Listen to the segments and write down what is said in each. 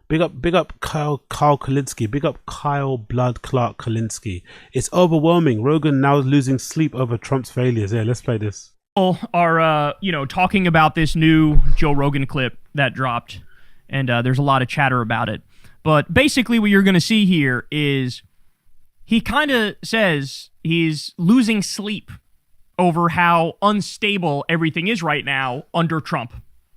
Big up Kyle Kulinski. Big up Kyle Blood Clark Kulinski. It's overwhelming. Rogan now losing sleep over Trump's failures. Yeah, let's play this. Are talking about this new Joe Rogan clip that dropped, and there's a lot of chatter about it. But basically, what you're going to see here is he kind of says he's losing sleep over how unstable everything is right now under Trump.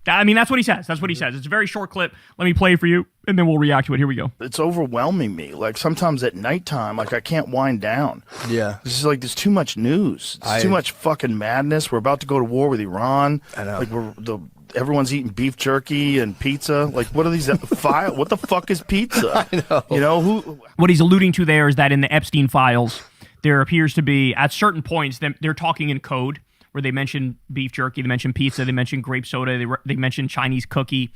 I mean, that's what he says. That's what he says. It's a very short clip. Let me play it for you, and then we'll react to it. Here we go. It's overwhelming me. Like, sometimes at nighttime, like, I can't wind down. Yeah. This is like, there's too much news. There's too much fucking madness. We're about to go to war with Iran. I know. Like, everyone's eating beef jerky and pizza. Like, what are these files? What the fuck is pizza? I know. You know, who? What he's alluding to there is that in the Epstein files, there appears to be, at certain points, they're talking in code, where they mention beef jerky, they mention pizza, they mention grape soda, they mention Chinese cookie.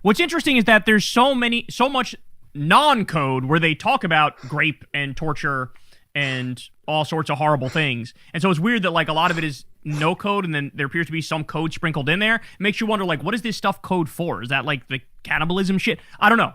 What's interesting is that there's so much non-code where they talk about grape and torture and all sorts of horrible things. And so it's weird that like a lot of it is no code, and then there appears to be some code sprinkled in there. It makes you wonder, like, what is this stuff code for? Is that like the cannibalism shit? I don't know.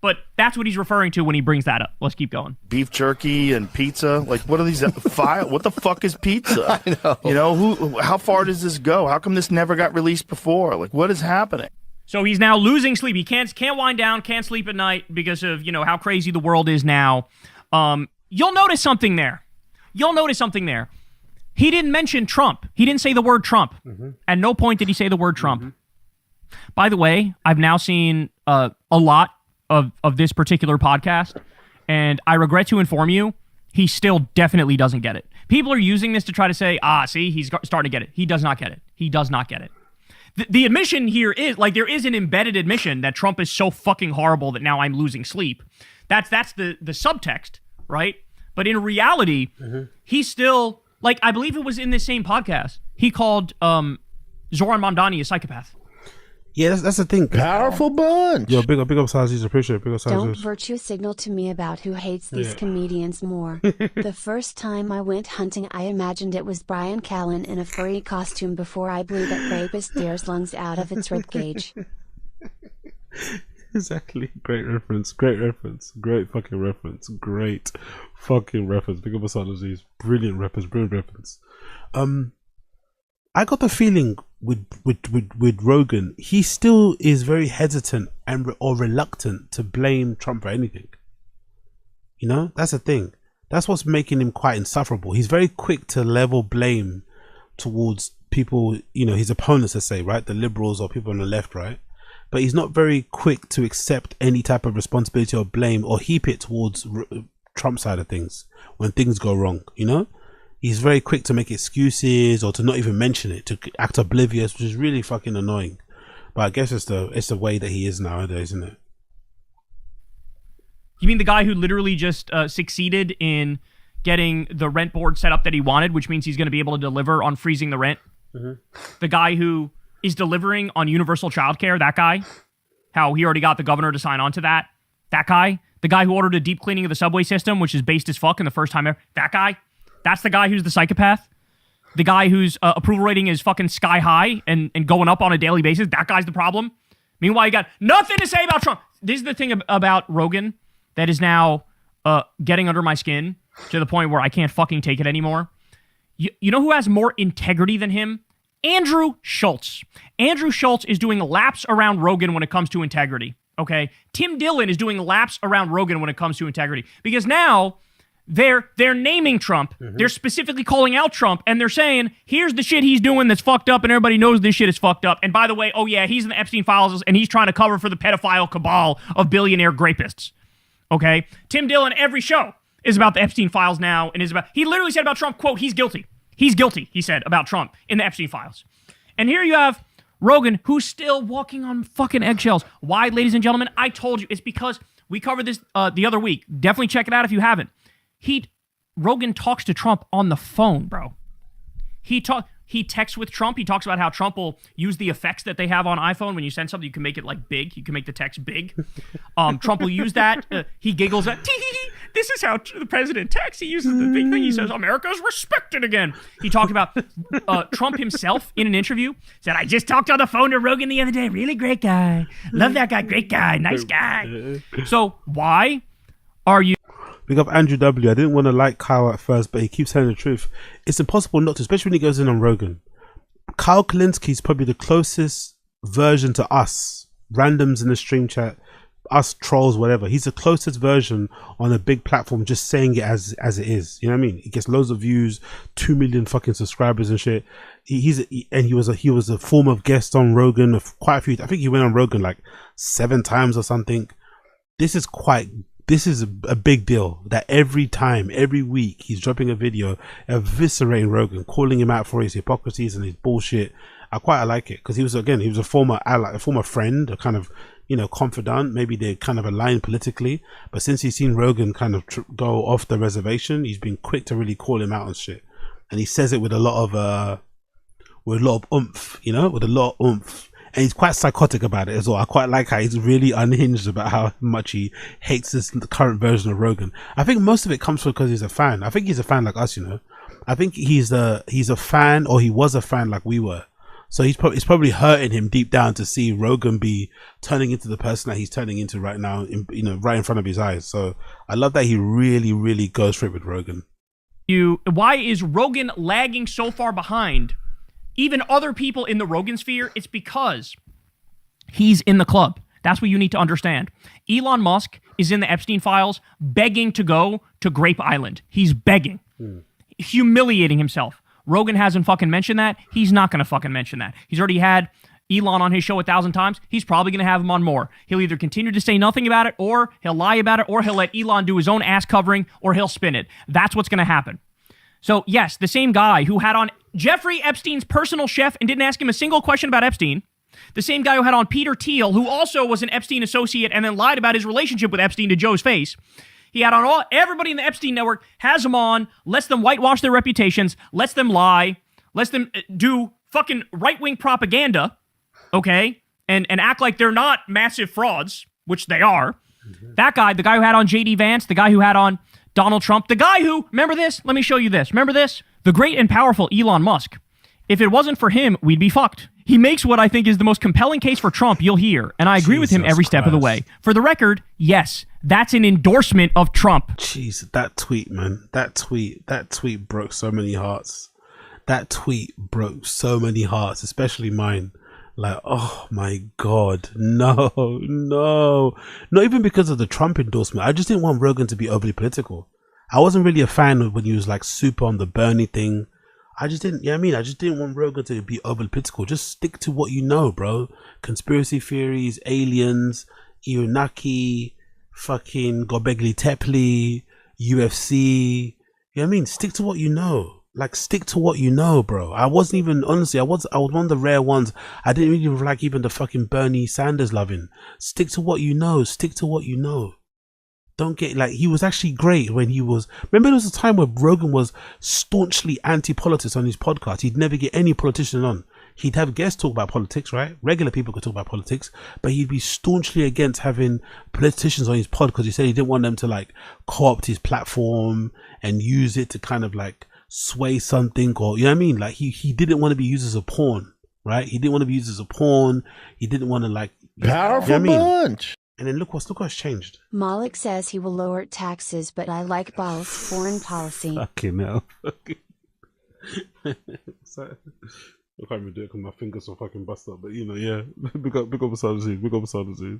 But that's what he's referring to when he brings that up. Let's keep going. Beef jerky and pizza. Like, what are these files? What the fuck is pizza? I know. You know, how far does this go? How come this never got released before? Like, what is happening? So he's now losing sleep. He can't wind down, can't sleep at night because of, how crazy the world is now. You'll notice something there. He didn't mention Trump. He didn't say the word Trump. Mm-hmm. At no point did he say the word Trump. Mm-hmm. By the way, I've now seen a lot of this particular podcast, and I regret to inform you, he still definitely doesn't get it. People are using this to try to say, see, he's starting to get it. He does not get it. He does not get it. The admission here is, like, there is an embedded admission that Trump is so fucking horrible that now I'm losing sleep. That's the subtext, right? But in reality, he's still... Like, I believe it was in this same podcast. He called Zoran Mamdani a psychopath. Yeah, that's the thing. Powerful bunch. Yo, big up Sizes. Appreciate it. Big up Sizes. Don't virtue signal to me about who hates these comedians more. The first time I went hunting, I imagined it was Brian Callen in a furry costume before I blew that rapist deer's lungs out of its ribcage. Exactly. Great reference. Great fucking reference. Great fucking reference. Big up Sizes. Brilliant reference. I got the feeling with Rogan, he still is very hesitant or reluctant to blame Trump for anything. That's the thing. That's what's making him quite insufferable. He's very quick to level blame towards people, his opponents, let's say, right? The liberals or people on the left, right? But he's not very quick to accept any type of responsibility or blame or heap it towards Trump's side of things when things go wrong, He's very quick to make excuses or to not even mention it, to act oblivious, which is really fucking annoying. But I guess it's the way that he is nowadays, isn't it? You mean the guy who literally just succeeded in getting the rent board set up that he wanted, which means he's going to be able to deliver on freezing the rent? Mm-hmm. The guy who is delivering on universal childcare, that guy, how he already got the governor to sign on to that guy, the guy who ordered a deep cleaning of the subway system, which is based as fuck in the first time ever, that guy, that's the guy who's the psychopath, the guy whose approval rating is fucking sky high and going up on a daily basis, that guy's the problem. Meanwhile, you got nothing to say about Trump. This is the thing about Rogan that is now getting under my skin to the point where I can't fucking take it anymore. You know who has more integrity than him? Andrew Schultz. Andrew Schultz is doing laps around Rogan when it comes to integrity, okay? Tim Dillon is doing laps around Rogan when it comes to integrity. Because now they're naming Trump. Mm-hmm. They're specifically calling out Trump, and they're saying, here's the shit he's doing that's fucked up, and everybody knows this shit is fucked up. And by the way, oh yeah, he's in the Epstein files, and he's trying to cover for the pedophile cabal of billionaire grapists, okay? Tim Dillon, every show is about the Epstein files now, and he literally said about Trump, quote, he's guilty. He's guilty, he said, about Trump in the Epstein files. And here you have Rogan, who's still walking on fucking eggshells. Why, ladies and gentlemen? I told you. It's because we covered this the other week. Definitely check it out if you haven't. Rogan talks to Trump on the phone, bro. He texts with Trump. He talks about how Trump will use the effects that they have on iPhone. When you send something, you can make it like big. You can make the text big. Trump will use that. He giggles at This is how the president texts. He uses the big thing. He says, America's respected again. He talked about Trump himself in an interview. Said, I just talked on the phone to Rogan the other day. Really great guy. Love that guy. Great guy. Nice guy. So why are you... Big up Andrew W. I didn't want to like Kyle at first, but he keeps telling the truth. It's impossible not to, especially when he goes in on Rogan. Kyle Kulinski is probably the closest version to us, randoms in the stream chat, us trolls, whatever. He's the closest version on a big platform, just saying it as it is. You know what I mean? He gets loads of views, 2 million fucking subscribers and shit. He was a former guest on Rogan of quite a few. I think he went on Rogan like 7 times or something. This is a big deal that every week he's dropping a video eviscerating Rogan, calling him out for his hypocrisies and his bullshit. I quite like it because he was a former ally, a former friend, a kind of, you know, confidant. Maybe they kind of aligned politically, but since he's seen Rogan kind of go off the reservation, he's been quick to really call him out on shit, and he says it with a lot of oomph, you know, with a lot of oomph. And he's quite psychotic about it as well. I quite like how he's really unhinged about how much he hates this current version of Rogan. I think most of it comes from because he's a fan. I think he's a fan like us, you know. I think he's a fan, or he was a fan like we were. So it's probably hurting him deep down to see Rogan be turning into the person that he's turning into right now, you know, right in front of his eyes. So I love that he really, really goes for it with Rogan. Why is Rogan lagging so far behind even other people in the Rogan sphere? It's because he's in the club. That's what you need to understand. Elon Musk is in the Epstein files begging to go to Grape Island. He's begging, humiliating himself. Rogan hasn't fucking mentioned that. He's not going to fucking mention that. He's already had Elon on his show 1,000 times. He's probably going to have him on more. He'll either continue to say nothing about it, or he'll lie about it, or he'll let Elon do his own ass covering, or he'll spin it. That's what's going to happen. So yes, the same guy who had on Jeffrey Epstein's personal chef and didn't ask him a single question about Epstein, the same guy who had on Peter Thiel, who also was an Epstein associate and then lied about his relationship with Epstein to Joe's face. He had on everybody in the Epstein network, has them on, lets them whitewash their reputations, lets them lie, lets them do fucking right-wing propaganda, okay, and act like they're not massive frauds, which they are. That guy, the guy who had on J.D. Vance, the guy who had on Donald Trump, the guy who, remember this? Let me show you this. Remember this? The great and powerful Elon Musk. If it wasn't for him, we'd be fucked. He makes what I think is the most compelling case for Trump you'll hear, and I agree with him every step of the way. For the record, yes, that's an endorsement of Trump. Jeez, that tweet, man. That tweet broke so many hearts. That tweet broke so many hearts, especially mine. Like, oh my God, no. Not even because of the Trump endorsement. I just didn't want Rogan to be overly political. I wasn't really a fan of when he was like super on the Bernie thing. I just didn't, you know what I mean? I just didn't want Rogan to be overly political. Just stick to what you know, bro. Conspiracy theories, aliens, Irunaki, fucking Gobekli Tepe, UFC. You know what I mean? Stick to what you know. Like, stick to what you know, bro. I wasn't even, honestly, I was one of the rare ones. I didn't really like even the fucking Bernie Sanders loving. Stick to what you know. Stick to what you know. Don't get, like, he was actually great when he was, remember there was a time where Rogan was staunchly anti-politics on his podcast. He'd never get any politician on. He'd have guests talk about politics, right? Regular people could talk about politics, but he'd be staunchly against having politicians on his pod because he said he didn't want them to, like, co-opt his platform and use it to kind of, like, sway something, or, you know what I mean? Like, he didn't want to be used as a pawn, right? He didn't want to be used as a pawn. He didn't want to, like, powerful, you know what I mean? Bunch. And then look what's changed. Malik says he will lower taxes, but I like Baal's foreign policy. Fucking hell. So, I can't even do it because my fingers are fucking bust up. But, you know, yeah. Big up Asada Z.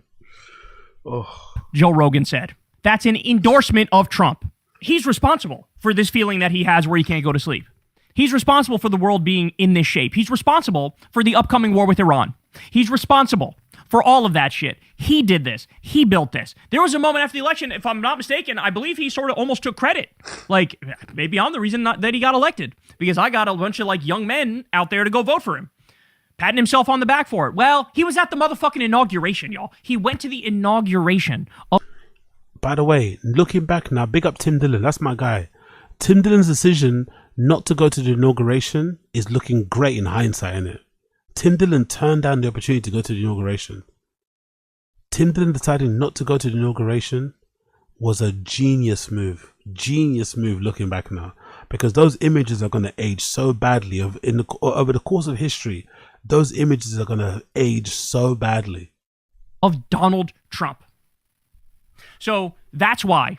Oh. Joe Rogan said, that's an endorsement of Trump. He's responsible for this feeling that he has where he can't go to sleep. He's responsible for the world being in this shape. He's responsible for the upcoming war with Iran. He's responsible for all of that shit. He did this. He built this. There was a moment after the election, if I'm not mistaken, I believe he sort of almost took credit. Like, maybe I'm the reason that he got elected, because I got a bunch of, like, young men out there to go vote for him, patting himself on the back for it. Well, he was at the motherfucking inauguration, y'all. He went to the inauguration. By the way, looking back now, big up Tim Dillon. That's my guy. Tim Dillon's decision not to go to the inauguration is looking great in hindsight, isn't it? Tim Dillon turned down the opportunity to go to the inauguration. Tim Dillon deciding not to go to the inauguration was a genius move. Genius move looking back now, because those images are going to age so badly over the course of history. Those images are going to age so badly of Donald Trump. So that's why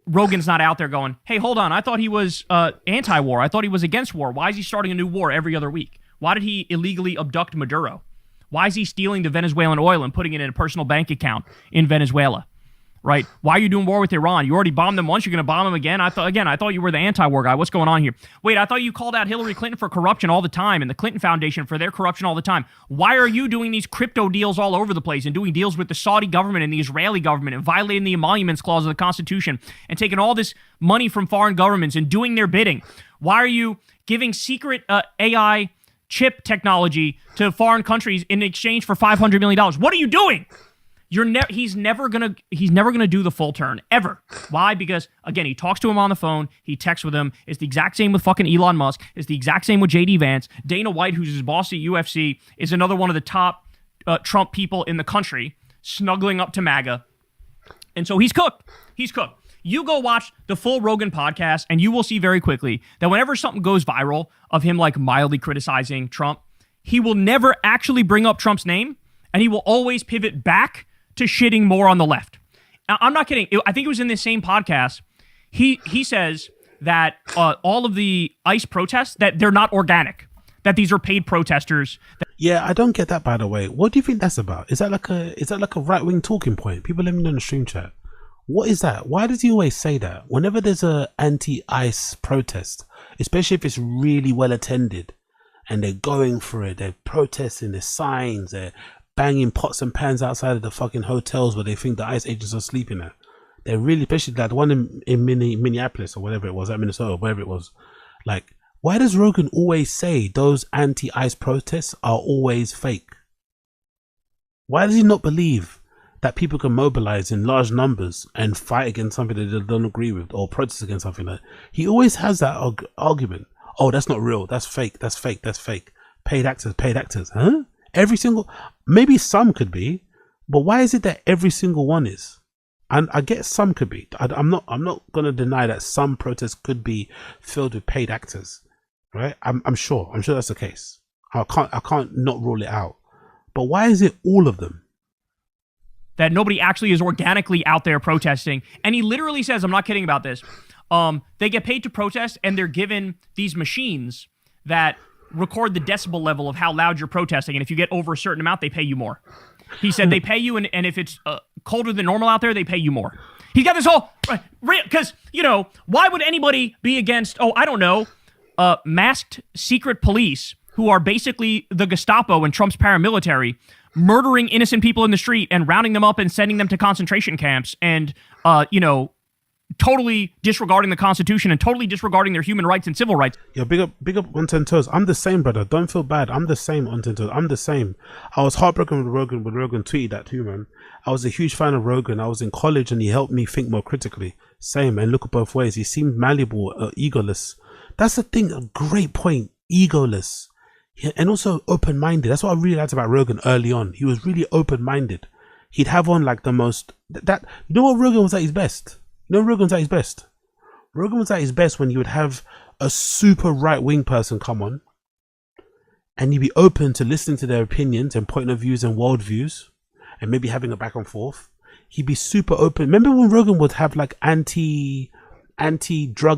Rogan's not out there going, hey, hold on, I thought he was anti-war. I thought he was against war. Why is he starting a new war every other week? Why did he illegally abduct Maduro? Why is he stealing the Venezuelan oil and putting it in a personal bank account in Venezuela? Right? Why are you doing war with Iran? You already bombed them once. You're going to bomb them again? I thought you were the anti-war guy. What's going on here? Wait, I thought you called out Hillary Clinton for corruption all the time and the Clinton Foundation for their corruption all the time. Why are you doing these crypto deals all over the place and doing deals with the Saudi government and the Israeli government and violating the emoluments clause of the Constitution and taking all this money from foreign governments and doing their bidding? Why are you giving secret AI chip technology to foreign countries in exchange for $500 million? What are you doing? He's never gonna do the full turn ever. Why? Because again, he talks to him on the phone, he texts with him. It's the exact same with fucking Elon Musk. It's the exact same with JD Vance. Dana White, who's his boss at UFC, is another one of the top Trump people in the country, snuggling up to MAGA. And so he's cooked. He's cooked. You go watch the full Rogan podcast, and you will see very quickly that whenever something goes viral of him like mildly criticizing Trump, he will never actually bring up Trump's name, and he will always pivot back to shitting more on the left. Now, I'm not kidding. I think it was in this same podcast. He says that all of the ICE protests, that they're not organic, that these are paid protesters. Yeah, I don't get that, by the way. What do you think that's about? Is that like a right-wing talking point? People let me know in the stream chat. What is that? Why does he always say that? Whenever there's a anti-ICE protest, especially if it's really well attended and they're going for it, they're protesting, there's signs, they're banging pots and pans outside of the fucking hotels where they think the ICE agents are sleeping at. They're really, especially that one in Minneapolis or whatever it was, at Minnesota, wherever it was. Like, why does Rogan always say those anti-ICE protests are always fake? Why does he not believe that people can mobilize in large numbers and fight against something that they don't agree with or protest against something like that? He always has that argument. Oh, that's not real. That's fake. That's fake. That's fake. Paid actors. Huh? Every single, maybe some could be, but why is it that every single one is? And I get some could be. I'm not going to deny that some protests could be filled with paid actors, right? I'm sure that's the case. I can't not rule it out. But why is it all of them? That nobody actually is organically out there protesting. And he literally says, I'm not kidding about this. They get paid to protest, and they're given these machines that record the decibel level of how loud you're protesting, and if you get over a certain amount, they pay you more. He said they pay you, and if it's colder than normal out there, they pay you more. He's got this whole, because, why would anybody be against, masked secret police who are basically the Gestapo and Trump's paramilitary, murdering innocent people in the street and rounding them up and sending them to concentration camps and, totally disregarding the Constitution and totally disregarding their human rights and civil rights. Yeah, big up on 10 toes. I'm the same, brother. Don't feel bad. I'm the same on 10 toes. I'm the same. I was heartbroken with Rogan when Rogan tweeted that too, man. I was a huge fan of Rogan. I was in college and he helped me think more critically. Same, and look at both ways. He seemed malleable, egoless. That's the thing, a great point. Egoless. Yeah, and also open-minded. That's what I really liked about Rogan early on. He was really open-minded. He'd have on like the most, you know what, Rogan was at his best? Rogan was at his best. Rogan was at his best when you would have a super right-wing person come on and you'd be open to listening to their opinions and point of views and worldviews and maybe having a back and forth. He'd be super open. Remember when Rogan would have like anti-drug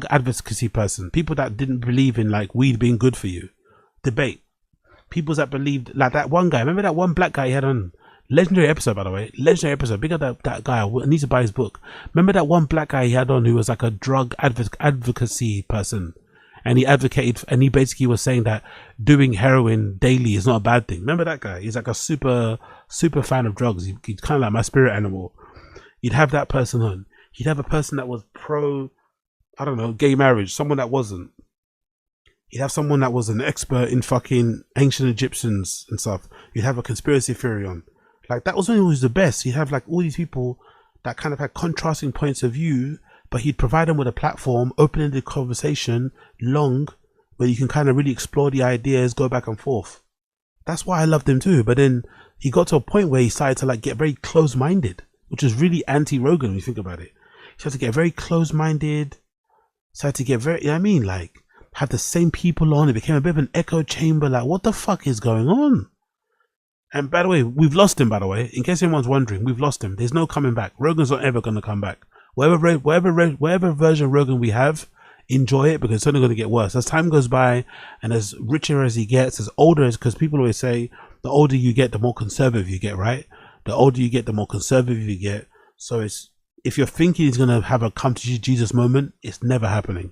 advocacy person, people that didn't believe in like weed being good for you, debate. People that believed, like that one guy, remember that one black guy he had on? Legendary episode, by the way. Legendary episode. Big up that guy. I need to buy his book. Remember that one black guy he had on who was like a drug advocacy person, and he advocated, and he basically was saying that doing heroin daily is not a bad thing. Remember that guy? He's like a super fan of drugs. He's kind of like my spirit animal. You'd have that person on. You'd have a person that was pro, I don't know, gay marriage. Someone that wasn't. You'd have someone that was an expert in fucking ancient Egyptians and stuff. You'd have a conspiracy theory on. Like, that was when he was the best. He'd have like all these people that kind of had contrasting points of view, but he'd provide them with a platform, opening the conversation long, where you can kind of really explore the ideas, go back and forth. That's why I loved him too. But then he got to a point where he started to like get very close-minded. which is really anti-Rogan when you think about it. He started to get very close-minded, started to get very, you know what I mean, like, had the same people on. It became a bit of an echo chamber. Like, what the fuck is going on? And by the way, we've lost him, by the way. In case anyone's wondering, we've lost him. There's no coming back. Rogan's not ever going to come back. Whatever version of Rogan we have, enjoy it, because it's only going to get worse. As time goes by and as richer as he gets, as older as, because people always say the older you get, the more conservative you get, right? The older you get, the more conservative you get. So it's, if you're thinking he's going to have a come to Jesus moment, it's never happening.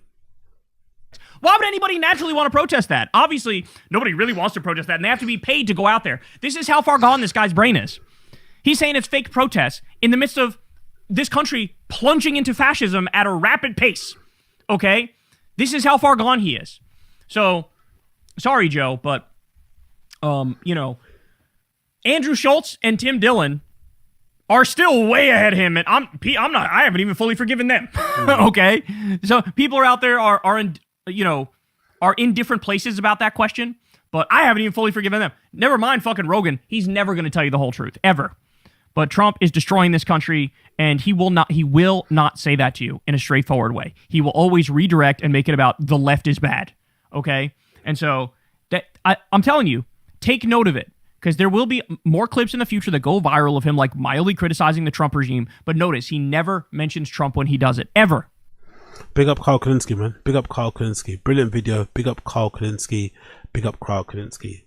Why would anybody naturally want to protest that? Obviously, nobody really wants to protest that, and they have to be paid to go out there. This is how far gone this guy's brain is. He's saying it's fake protests in the midst of this country plunging into fascism at a rapid pace. Okay? This is how far gone he is. So, sorry, Joe, but, you know, Andrew Schultz and Tim Dillon are still way ahead of him, and I haven't even fully forgiven them. Okay? So, people are out there are in different places about that question, but I haven't even fully forgiven them. Never mind fucking Rogan. He's never going to tell you the whole truth, ever. But Trump is destroying this country, and he will not say that to you in a straightforward way. He will always redirect and make it about the left is bad, okay? And so I'm telling you, take note of it, because there will be more clips in the future that go viral of him like mildly criticizing the Trump regime, but notice he never mentions Trump when he does it, ever. Big up Carl Kulinski, man. Big up Carl Kulinski. Brilliant video. Big up Carl Kulinski. Big up Carl Kulinski.